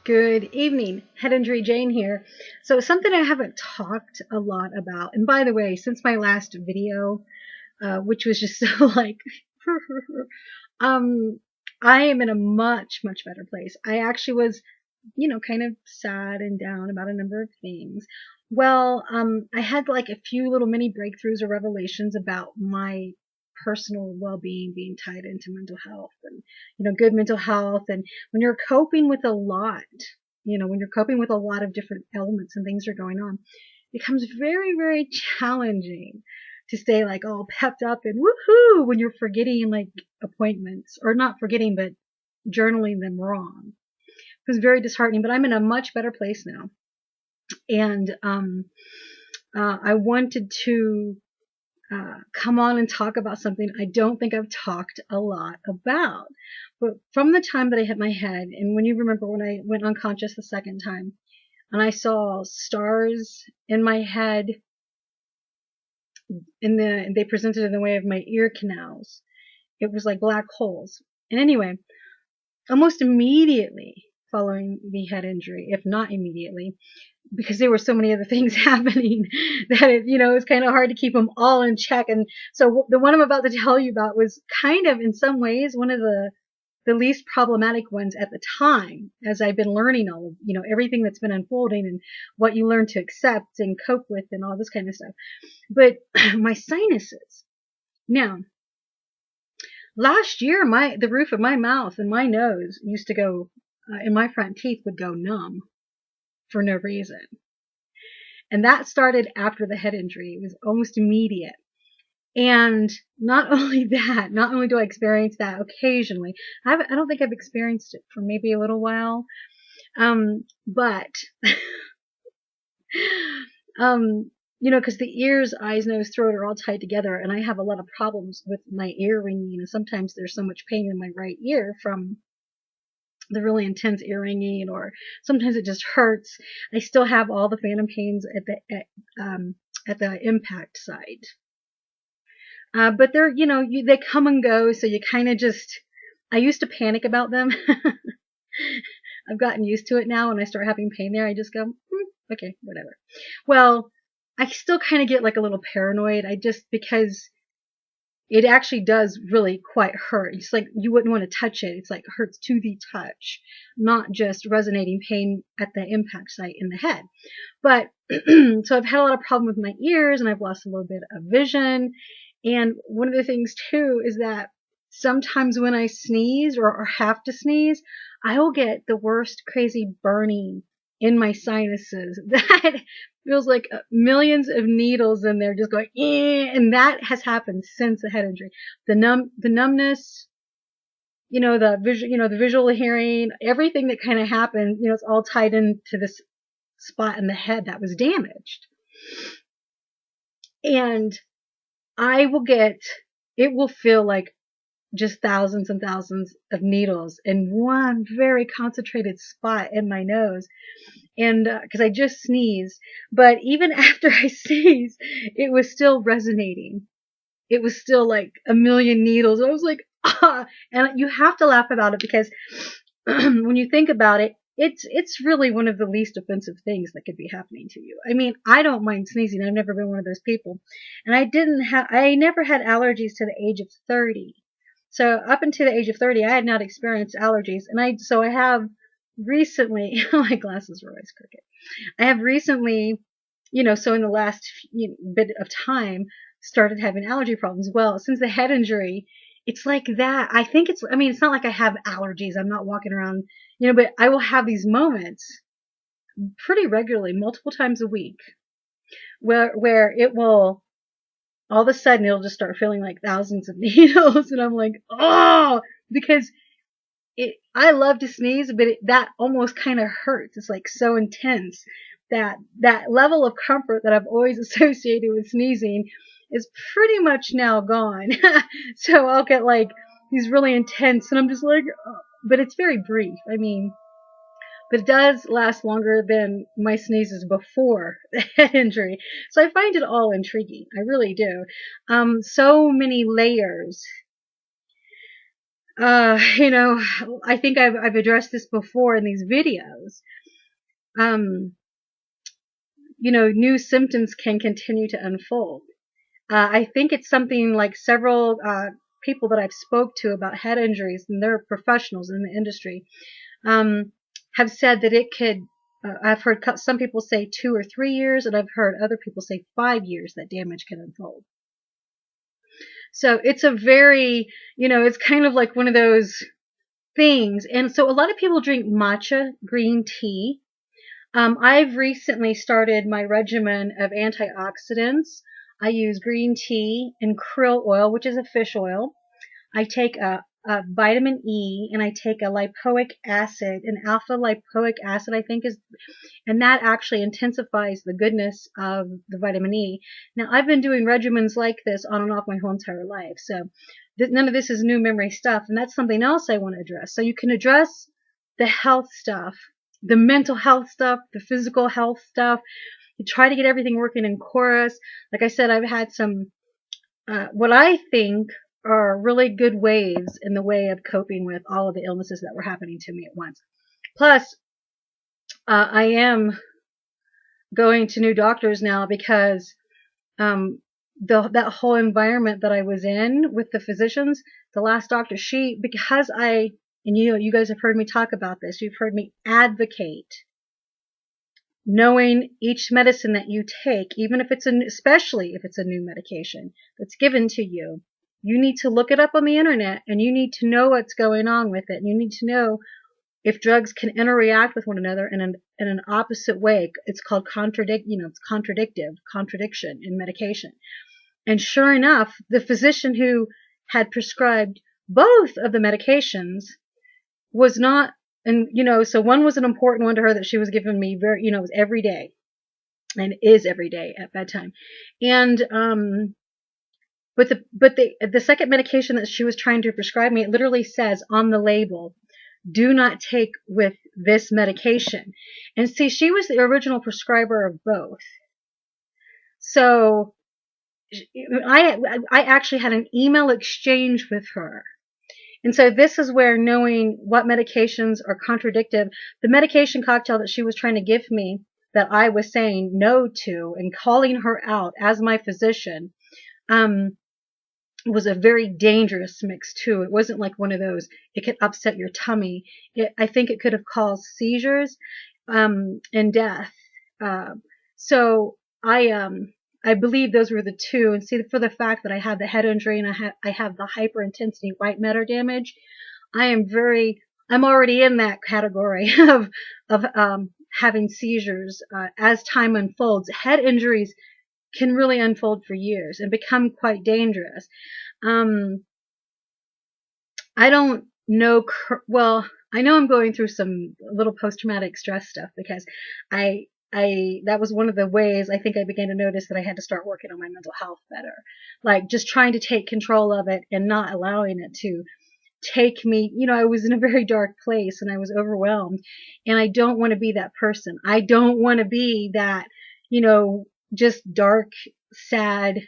Good evening, Head Injury Jane here. So something I haven't talked a lot about, and by the way, since my last video, which was just so like, um, I am in a much better place. I actually was, kind of sad and down about a number of things. Well, I had like a few little mini breakthroughs or revelations about my personal well-being being tied into mental health and good mental health. And when you're coping with a lot, when you're coping with a lot of different elements and things are going on, it becomes very challenging to stay like all pepped up and woohoo when you're forgetting like appointments, or not forgetting but journaling them wrong. It was very disheartening, but I'm in a much better place now. And I wanted to come on and talk about something I don't think I've talked a lot about. But from the time that I hit my head, and when you remember when I went unconscious the second time, and I saw stars in my head, they presented in the way of my ear canals. It was like black holes. And anyway, almost immediately following the head injury, if not immediately, because there were so many other things happening that it's kind of hard to keep them all in check. And so the one I'm about to tell you about was kind of in some ways one of the least problematic ones at the time, as I've been learning all of, everything that's been unfolding and what you learn to accept and cope with and all this kind of stuff. But my sinuses. Now, last year, the roof of my mouth and my nose used to go, and my front teeth would go numb for no reason. And that started after the head injury. It was almost immediate. And not only do I experience that occasionally, I don't think I've experienced it for maybe a little while. But, because the ears, eyes, nose, throat are all tied together, and I have a lot of problems with my ear ringing, and sometimes there's so much pain in my right ear from the really intense ear ringing, or sometimes it just hurts. I still have all the phantom pains at the impact site. But they're, they come and go, so you kind of I used to panic about them. I've gotten used to it now. When I start having pain there, I just go, okay, whatever. Well, I still kind of get like a little paranoid. Because it actually does really quite hurt. It's like you wouldn't want to touch it. It's like it hurts to the touch, not just resonating pain at the impact site in the head. But so I've had a lot of problem with my ears, and I've lost a little bit of vision. And one of the things too is that sometimes when I sneeze or have to sneeze, I will get the worst crazy burning in my sinuses that feels like millions of needles in there just going, and that has happened since the head injury. The numbness, the visual hearing, everything that kind of happened, it's all tied into this spot in the head that was damaged. And it will feel like just thousands and thousands of needles in one very concentrated spot in my nose. And because I just sneezed, but even after I sneezed, it was still resonating. It was still like a million needles. I was like, ah, and you have to laugh about it because when you think about it, it's really one of the least offensive things that could be happening to you. I mean, I don't mind sneezing. I've never been one of those people. And I never had allergies to the age of 30. So up until the age of 30, I had not experienced allergies. And I have recently, my glasses were always crooked. I have recently, so in the last bit of time, started having allergy problems. Well, since the head injury, it's like that. It's not like I have allergies. I'm not walking around, but I will have these moments pretty regularly, multiple times a week, where it will, all of a sudden, it'll just start feeling like thousands of needles. And I'm like, oh, because I love to sneeze, but that almost kind of hurts. It's like so intense that level of comfort that I've always associated with sneezing is pretty much now gone. So I'll get like these really intense, and I'm just like, oh, but it's very brief. But it does last longer than my sneezes before the head injury. So I find it all intriguing. I really do. So many layers You know, I think I've addressed this before in these videos. Um, you know, new symptoms can continue to unfold. I think it's something like several people that I've spoke to about head injuries, and they're professionals in the industry, um, have said that it could. I've heard some people say 2 or 3 years, and I've heard other people say 5 years that damage can unfold. So it's a very, you know, it's kind of like one of those things. And so a lot of people drink matcha green tea. I've recently started my regimen of antioxidants. I use green tea and krill oil, which is a fish oil. I take a vitamin E, and I take a lipoic acid, an alpha lipoic acid, I think is, and that actually intensifies the goodness of the vitamin E. Now, I've been doing regimens like this on and off my whole entire life, so none of this is new memory stuff, and that's something else I want to address. So you can address the health stuff, the mental health stuff, the physical health stuff. You try to get everything working in chorus. Like I said, I've had some, what I think are really good waves in the way of coping with all of the illnesses that were happening to me at once. Plus, I am going to new doctors now because that whole environment that I was in with the physicians, the last doctor, because and you know, you guys have heard me talk about this, you've heard me advocate knowing each medicine that you take, even if especially if it's a new medication that's given to you. You need to look it up on the internet, and you need to know what's going on with it. And you need to know if drugs can interact with one another in an opposite way. It's called it's contradiction in medication. And sure enough, the physician who had prescribed both of the medications was not, and you know, so one was an important one to her that she was giving me very, you know, it was every day, and is every day at bedtime. And but the second medication that she was trying to prescribe me, it literally says on the label, do not take with this medication. And see, she was the original prescriber of both. So I actually had an email exchange with her. And so this is where knowing what medications are contradictive, the medication cocktail that she was trying to give me that I was saying no to and calling her out as my physician, was a very dangerous mix too. It wasn't like one of those, it could upset your tummy. I think it could have caused seizures, and death. So I believe those were the two. And see, for the fact that I had the head injury and I have the hyperintensity white matter damage, I'm already in that category of having seizures as time unfolds. Head injuries can really unfold for years and become quite dangerous. I don't know. Well, I know I'm going through some little post-traumatic stress stuff because that was one of the ways I think I began to notice that I had to start working on my mental health better. Like just trying to take control of it and not allowing it to take me. You know, I was in a very dark place and I was overwhelmed, and I don't want to be that person. I don't want to be that, you know, just dark, sad,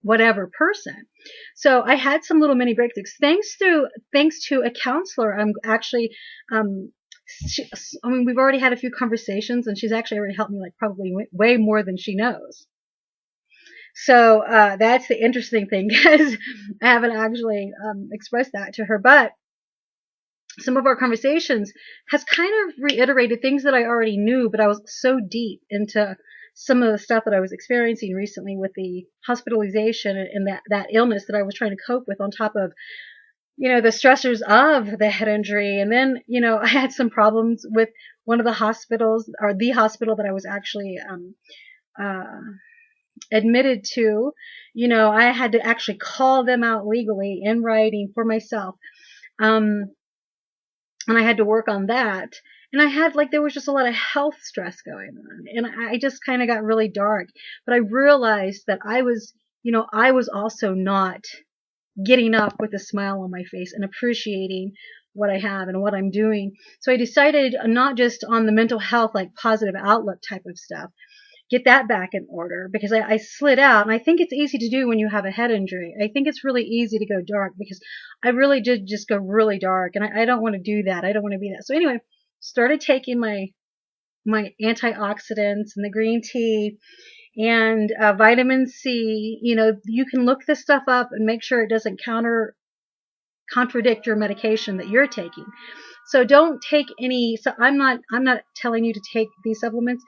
whatever person. So I had some little mini breakthroughs thanks to a counselor. I'm actually, I mean, we've already had a few conversations, and she's actually already helped me like probably way more than she knows. So that's the interesting thing, because I haven't actually expressed that to her, but some of our conversations has kind of reiterated things that I already knew, but I was so deep into some of the stuff that I was experiencing recently with the hospitalization and that illness that I was trying to cope with, on top of, you know, the stressors of the head injury. And then, you know, I had some problems with one of the hospitals, or the hospital that I was actually admitted to. You know, I had to actually call them out legally in writing for myself. And I had to work on that. And I had, like, there was just a lot of health stress going on. And I just kind of got really dark. But I realized that I was also not getting up with a smile on my face and appreciating what I have and what I'm doing. So I decided not just on the mental health, like positive outlook type of stuff, get that back in order because I slid out, and I think it's easy to do when you have a head injury. I think it's really easy to go dark because I really did just go really dark, and I don't want to do that. I don't want to be that. So anyway, started taking my antioxidants and the green tea and vitamin C. You know, you can look this stuff up and make sure it doesn't contradict your medication that you're taking. So don't take any. So I'm not telling you to take these supplements,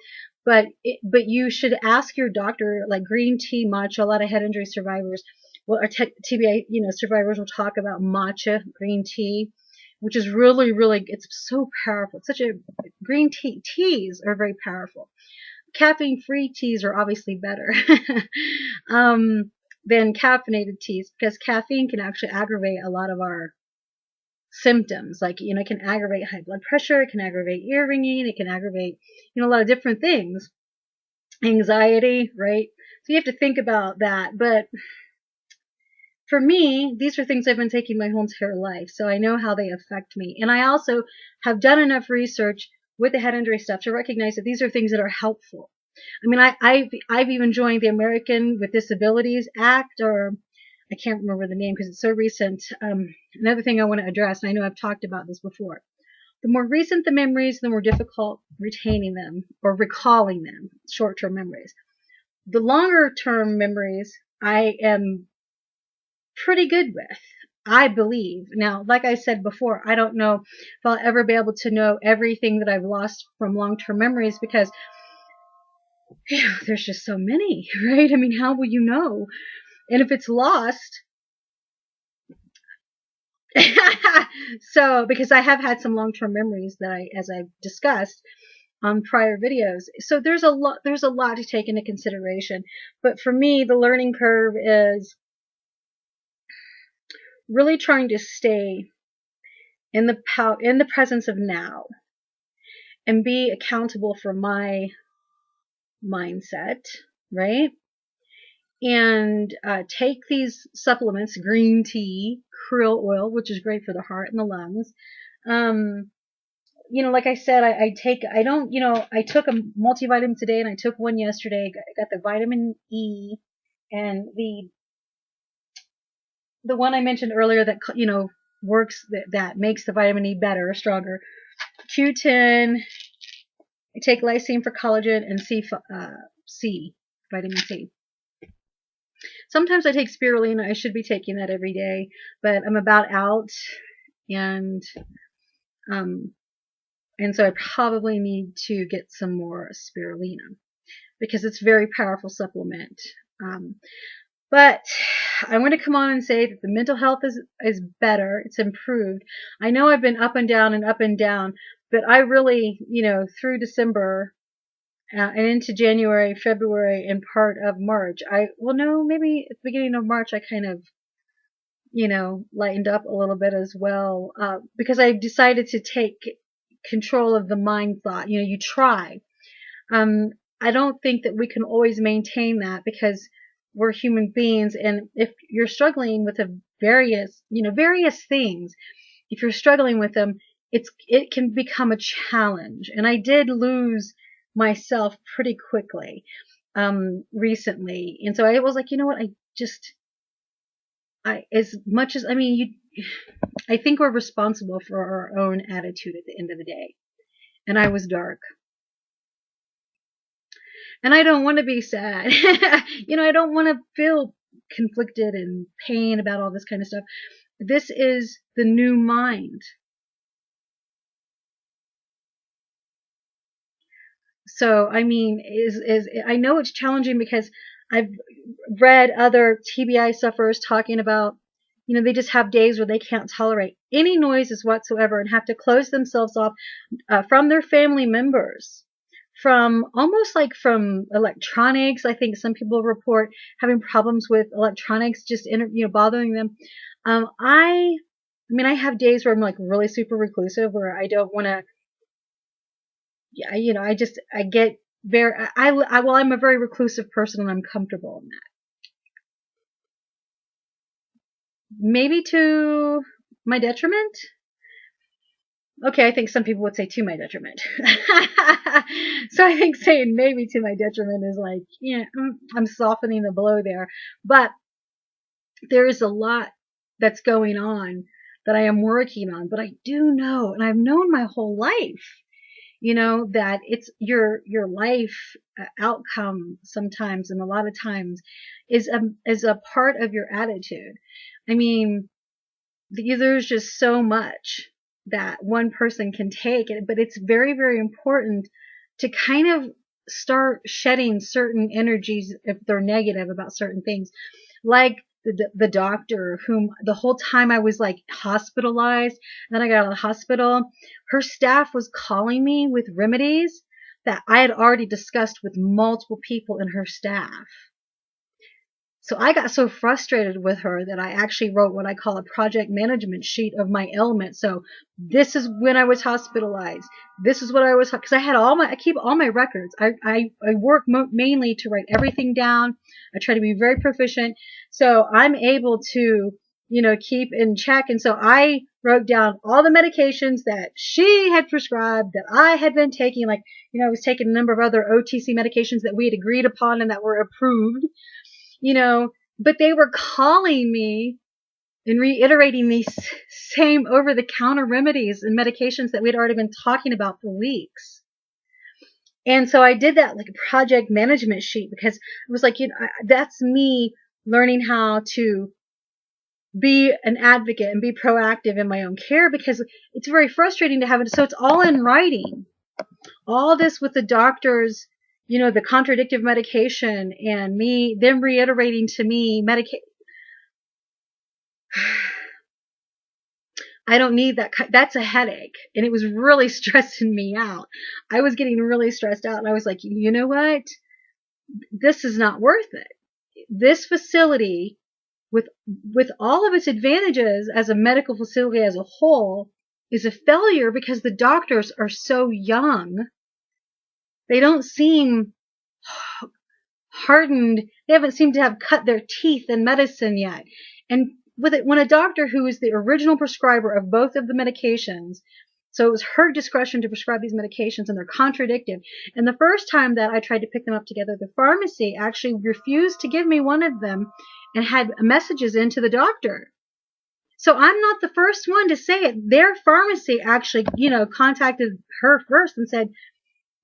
but you should ask your doctor. Like green tea, matcha. A lot of head injury survivors, or TBI, survivors will talk about matcha green tea, which is really, really, it's so powerful. It's such a green teas are very powerful. Caffeine-free teas are obviously better than caffeinated teas because caffeine can actually aggravate a lot of our symptoms. Like, it can aggravate high blood pressure, it can aggravate ear ringing, it can aggravate, a lot of different things. Anxiety, right? So you have to think about that. But for me, these are things I've been taking my whole entire life, so I know how they affect me. And I also have done enough research with the head injury stuff to recognize that these are things that are helpful. I mean, I've even joined the American with Disabilities Act, or I can't remember the name because it's so recent. Another thing I want to address, and I know I've talked about this before. The more recent the memories, the more difficult retaining them or recalling them, short-term memories. The longer-term memories, I am pretty good with, I believe. Now, like I said before, I don't know if I'll ever be able to know everything that I've lost from long-term memories because there's just so many, right? I mean, how will you know? And if it's lost, so because I have had some long-term memories that as I've discussed on prior videos, so there's a lot to take into consideration. But for me, the learning curve is really trying to stay in the presence of now and be accountable for my mindset, right? And take these supplements, green tea, krill oil, which is great for the heart and the lungs. Like I said, I took a multivitamin today and I took one yesterday. I got the vitamin E and the one I mentioned earlier that, works, that makes the vitamin E better, stronger. Q10. I take lysine for collagen and vitamin C. Sometimes I take spirulina. I should be taking that every day, but I'm about out, and so I probably need to get some more spirulina because it's a very powerful supplement. But I want to come on and say that the mental health is better. It's improved. I know I've been up and down, but I really, through December and into January, February, and part of March, maybe at the beginning of March, I kind of, lightened up a little bit as well, because I decided to take control of the mind thought. You try. I don't think that we can always maintain that because we're human beings, and if you're struggling with various things, if you're struggling with them, it can become a challenge. And I did lose myself pretty quickly recently, and so I was like, I think we're responsible for our own attitude at the end of the day. And I was dark. And I don't want to be sad. I don't want to feel conflicted and pain about all this kind of stuff. This is the new mind. So, I know it's challenging because I've read other TBI sufferers talking about, they just have days where they can't tolerate any noises whatsoever and have to close themselves off from their family members, from electronics. I think some people report having problems with electronics just bothering them. I have days where I'm like really super reclusive, where I don't want to. Yeah, I get very. I'm a very reclusive person, and I'm comfortable in that. Maybe to my detriment. Okay, I think some people would say to my detriment. So I think saying maybe to my detriment is like, yeah, I'm softening the blow there. But there is a lot that's going on that I am working on. But I do know, and I've known my whole life, that it's your life outcome sometimes, and a lot of times, is a part of your attitude. I mean, there's just so much that one person can take, but it's very, very important to kind of start shedding certain energies if they're negative about certain things. Like the doctor whom the whole time I was like hospitalized, and then I got out of the hospital, her staff was calling me with remedies that I had already discussed with multiple people in her staff. So I got so frustrated with her that I actually wrote what I call a project management sheet of my ailment. So this is when I was hospitalized. This is what I was, because I keep all my records. I work mainly to write everything down. I try to be very proficient. So I'm able to, keep in check. And so I wrote down all the medications that she had prescribed, that I had been taking. Like, I was taking a number of other OTC medications that we had agreed upon and that were approved. But they were calling me and reiterating these same over-the-counter remedies and medications that we'd already been talking about for weeks. And so I did that like a project management sheet, because it was like, that's me learning how to be an advocate and be proactive in my own care, because it's very frustrating to have it. So it's all in writing. All this with the doctors, the contradictive medication, and them reiterating to me I don't need that. That's a headache. And it was really stressing me out. I was getting really stressed out, and I was like, you know what? This is not worth it. This facility, with all of its advantages as a medical facility as a whole, is a failure because the doctors are so young. They don't seem hardened. They haven't seemed to have cut their teeth in medicine yet. And when a doctor who is the original prescriber of both of the medications, so it was her discretion to prescribe these medications, and they're contradictive. And the first time that I tried to pick them up together, the pharmacy actually refused to give me one of them and had messages into the doctor. So I'm not the first one to say it. Their pharmacy actually, contacted her first and said,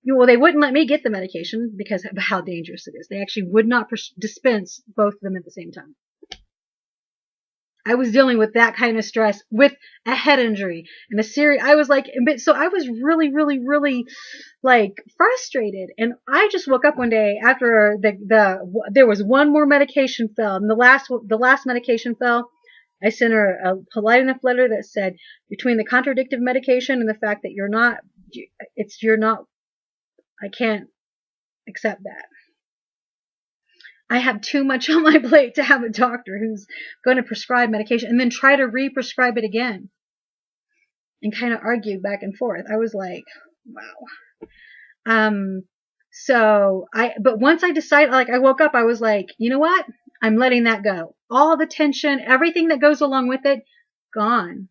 well, they wouldn't let me get the medication because of how dangerous it is. They actually would not dispense both of them at the same time. I was dealing with that kind of stress with a head injury and I was like, so I was really, really, really like frustrated. And I just woke up one day after there was one more medication fell, and the last medication fell. I sent her a polite enough letter that said, between the contradictive medication and the fact that you're not, I can't accept that. I have too much on my plate to have a doctor who's going to prescribe medication and then try to re-prescribe it again and kind of argue back and forth. I was like, wow. But once I decided, like, I woke up, I was like, you know what? I'm letting that go. All the tension, everything that goes along with it, gone.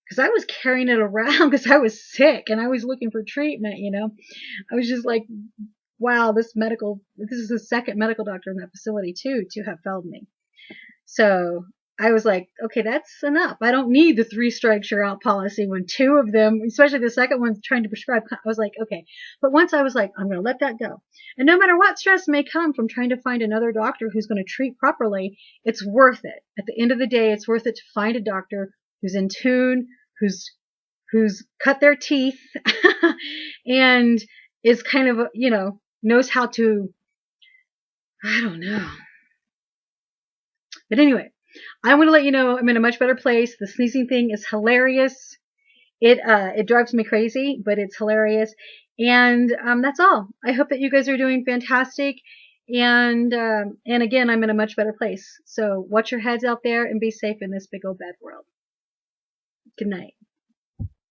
Because I was carrying it around because I was sick and I was looking for treatment, I was just like, wow, this is the second medical doctor in that facility too to have failed me. So I was like, okay, that's enough. I don't need the 3 strikes you're out policy when 2 of them, especially the second one's trying to prescribe. I was like, okay. But once I was like, I'm going to let that go. And no matter what stress may come from trying to find another doctor who's going to treat properly, it's worth it. At the end of the day, it's worth it to find a doctor who's in tune, who's cut their teeth and is kind of, knows how to, I don't know. But anyway, I want to let you know I'm in a much better place. The sneezing thing is hilarious. It drives me crazy, but it's hilarious. And that's all. I hope that you guys are doing fantastic. And again, I'm in a much better place. So watch your heads out there and be safe in this big old bad world. Good night.